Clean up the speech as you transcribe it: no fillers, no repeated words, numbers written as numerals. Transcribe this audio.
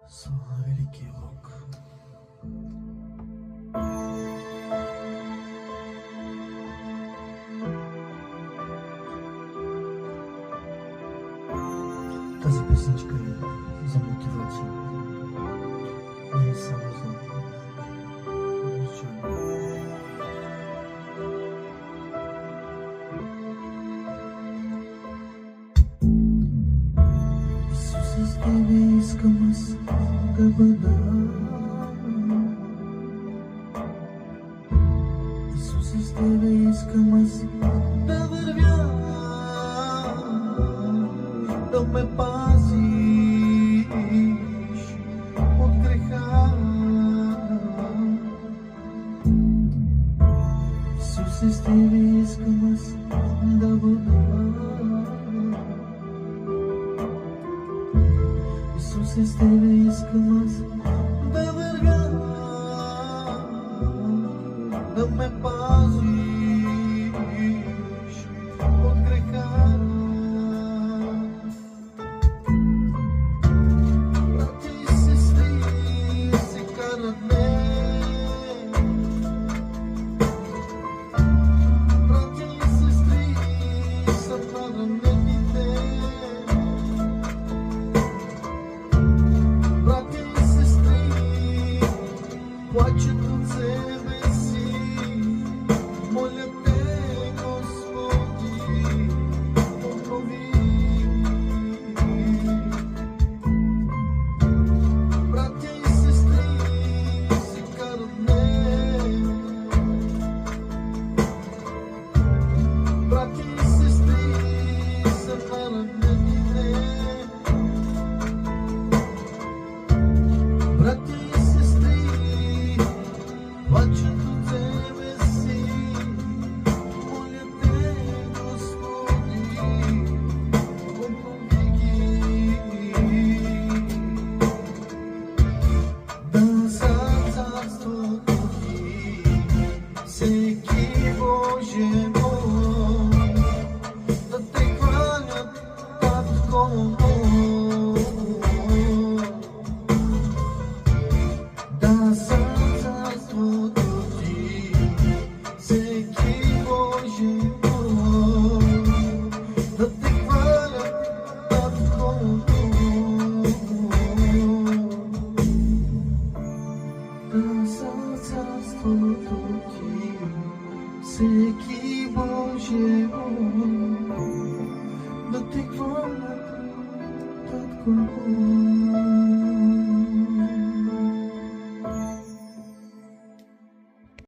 Слава великий Бог. Тази песничка е за мотивация. Не е само за обичане. Исусе, с Тебе искам аз да бъда. Исусе, с Тебе искам аз да вървя, да ме пазиш от греха. Исусе, с Тебе искам аз да бъда. Исусе, с Тебе искам аз да вървя, да ме пазиш от греха. Братя и сестри се карат днес, братя и сестри са наранените, братя и сестри плачат от себе си. Моля Те, Господи, обнови. Братя и сестри се карат днес, братя и сестри са наранените, братя и сестри плачат от себе си. Моля Те, Господи, обнови ги. Да за царството Ти всеки Боже мой, да Те хвалят, Татко. Да за царството Ти всеки Боже мой, да Те хвалят, Татко. Да за царството Ти всеки Боже мой, да Те хвалят, Татко.